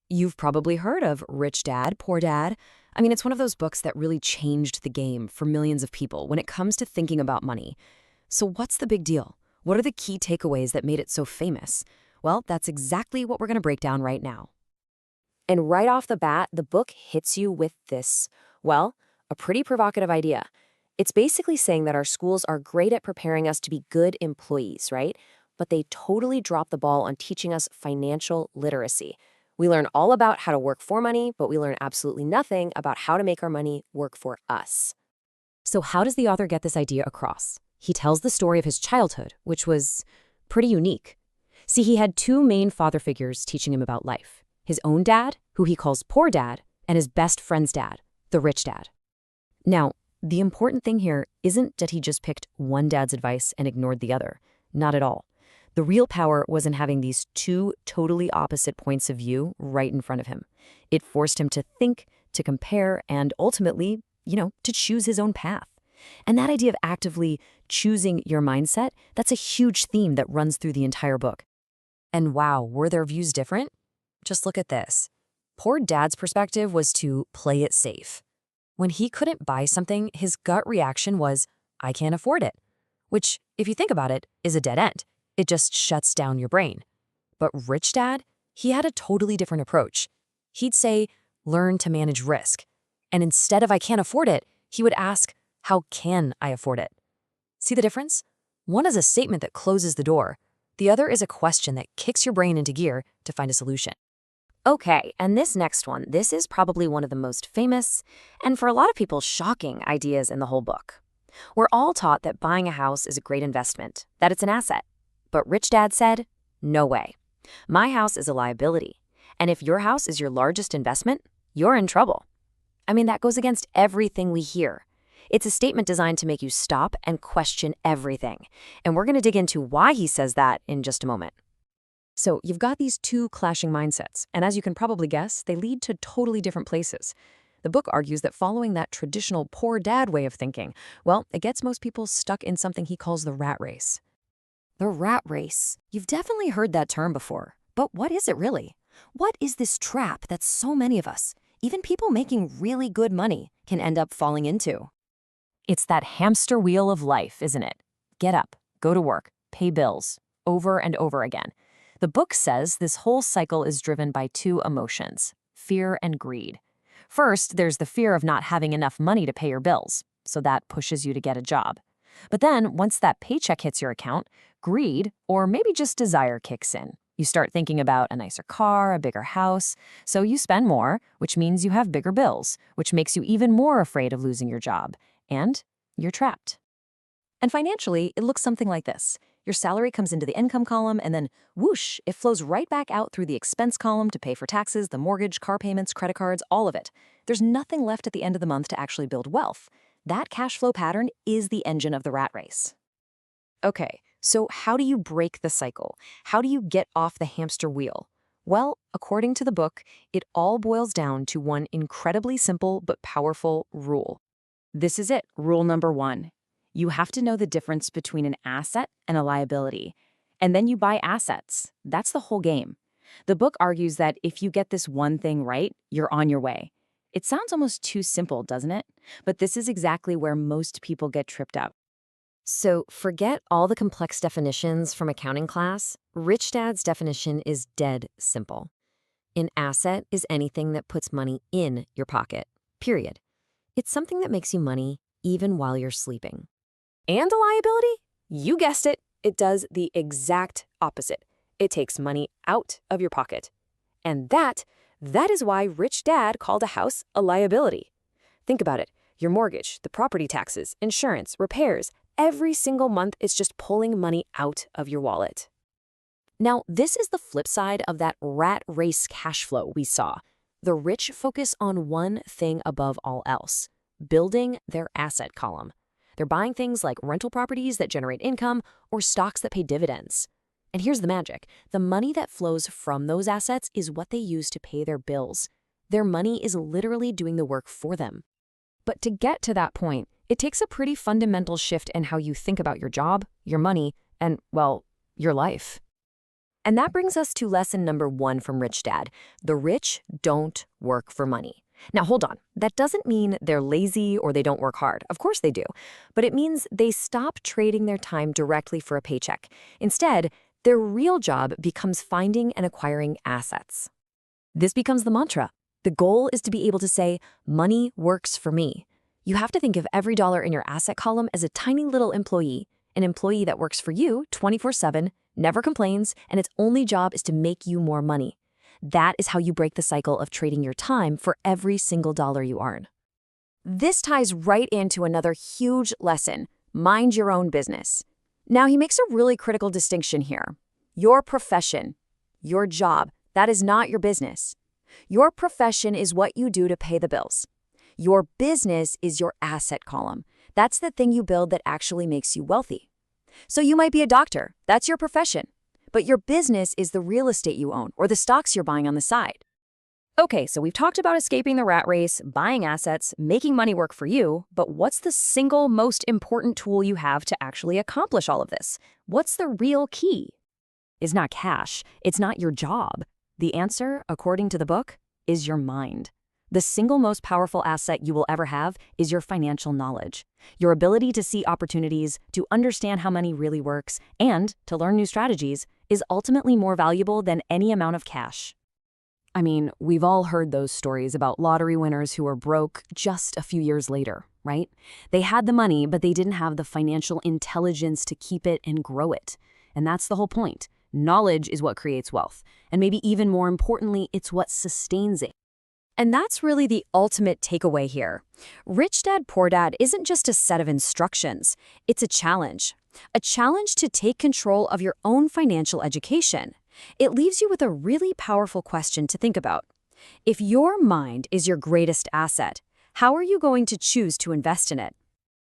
You've probably heard of Rich Dad, Poor Dad. I mean, it's one of those books that really changed the game for millions of people when it comes to thinking about money. So, what's the big deal? What are the key takeaways that made it so famous? Well, that's exactly what we're going to break down right now. And right off the bat, the book hits you with this, well, a pretty provocative idea. It's basically saying that our schools are great at preparing us to be good employees, right? But they totally drop the ball on teaching us financial literacy. We learn all about how to work for money, but we learn absolutely nothing about how to make our money work for us. So, how does the author get this idea across? He tells the story of his childhood, which was pretty unique. See, he had two main father figures teaching him about life: his own dad, who he calls Poor Dad, and his best friend's dad, the Rich Dad. Now, the important thing here isn't that he just picked one dad's advice and ignored the other. Not at all. The real power was in having these two totally opposite points of view right in front of him. It forced him to think, to compare, and ultimately, to choose his own path. And that idea of actively choosing your mindset, that's a huge theme that runs through the entire book. And wow, were their views different? Just look at this. Poor Dad's perspective was to play it safe. When he couldn't buy something, his gut reaction was, I can't afford it. Which, if you think about it, is a dead end. It just shuts down your brain. But Rich Dad, he had a totally different approach. He'd say, learn to manage risk. And instead of I can't afford it, he would ask, how can I afford it? See the difference? One is a statement that closes the door. The other is a question that kicks your brain into gear to find a solution. Okay, and this next one, this is probably one of the most famous, and for a lot of people, shocking ideas in the whole book. We're all taught that buying a house is a great investment, that it's an asset. But Rich Dad said, no way. My house is a liability. And if your house is your largest investment, you're in trouble. I mean, that goes against everything we hear. It's a statement designed to make you stop and question everything. And we're going to dig into why he says that in just a moment. So you've got these two clashing mindsets, and as you can probably guess, they lead to totally different places. The book argues that following that traditional poor dad way of thinking, well, it gets most people stuck in something he calls the rat race. The rat race. You've definitely heard that term before, but what is it really? What is this trap that so many of us, even people making really good money, can end up falling into? It's that hamster wheel of life, isn't it? Get up, go to work, pay bills, over and over again. The book says this whole cycle is driven by two emotions, fear and greed. First, there's the fear of not having enough money to pay your bills, so that pushes you to get a job. But then, once that paycheck hits your account, greed, or maybe just desire, kicks in. You start thinking about a nicer car, a bigger house, so you spend more, which means you have bigger bills, which makes you even more afraid of losing your job. And you're trapped. And financially, it looks something like this. Your salary comes into the income column, and then, whoosh, it flows right back out through the expense column to pay for taxes, the mortgage, car payments, credit cards, all of it. There's nothing left at the end of the month to actually build wealth. That cash flow pattern is the engine of the rat race. Okay, so how do you break the cycle? How do you get off the hamster wheel? Well, according to the book, it all boils down to one incredibly simple but powerful rule. This is it, rule number one. You have to know the difference between an asset and a liability. And then you buy assets. That's the whole game. The book argues that if you get this one thing right, you're on your way. It sounds almost too simple, doesn't it? But this is exactly where most people get tripped up. So forget all the complex definitions from accounting class. Rich Dad's definition is dead simple. An asset is anything that puts money in your pocket, period. It's something that makes you money even while you're sleeping. And a liability? You guessed it, it does the exact opposite. It takes money out of your pocket. And that is why Rich Dad called a house a liability. Think about it. Your mortgage, the property taxes, insurance, repairs, every single month is just pulling money out of your wallet. Now, this is the flip side of that rat race cash flow we saw. The rich focus on one thing above all else, building their asset column. They're buying things like rental properties that generate income or stocks that pay dividends. And here's the magic. The money that flows from those assets is what they use to pay their bills. Their money is literally doing the work for them. But to get to that point, it takes a pretty fundamental shift in how you think about your job, your money, and, well, your life. And that brings us to lesson number 1 from Rich Dad. The rich don't work for money. Now, hold on. That doesn't mean they're lazy or they don't work hard. Of course they do. But it means they stop trading their time directly for a paycheck. Instead, their real job becomes finding and acquiring assets. This becomes the mantra. The goal is to be able to say, money works for me. You have to think of every dollar in your asset column as a tiny little employee, an employee that works for you 24/7, never complains, and its only job is to make you more money. That is how you break the cycle of trading your time for every single dollar you earn. This ties right into another huge lesson: mind your own business. Now, he makes a really critical distinction here. Your profession, your job, that is not your business. Your profession is what you do to pay the bills. Your business is your asset column. That's the thing you build that actually makes you wealthy. So you might be a doctor. That's your profession. But your business is the real estate you own or the stocks you're buying on the side. Okay, so we've talked about escaping the rat race, buying assets, making money work for you, but what's the single most important tool you have to actually accomplish all of this? What's the real key? It's not cash. It's not your job. The answer, according to the book, is your mind. The single most powerful asset you will ever have is your financial knowledge. Your ability to see opportunities, to understand how money really works, and to learn new strategies is ultimately more valuable than any amount of cash. I mean, we've all heard those stories about lottery winners who are broke just a few years later, right? They had the money, but they didn't have the financial intelligence to keep it and grow it. And that's the whole point. Knowledge is what creates wealth. And maybe even more importantly, it's what sustains it. And that's really the ultimate takeaway here. Rich Dad, Poor Dad isn't just a set of instructions. It's a challenge. A challenge to take control of your own financial education. It leaves you with a really powerful question to think about. If your mind is your greatest asset, how are you going to choose to invest in it?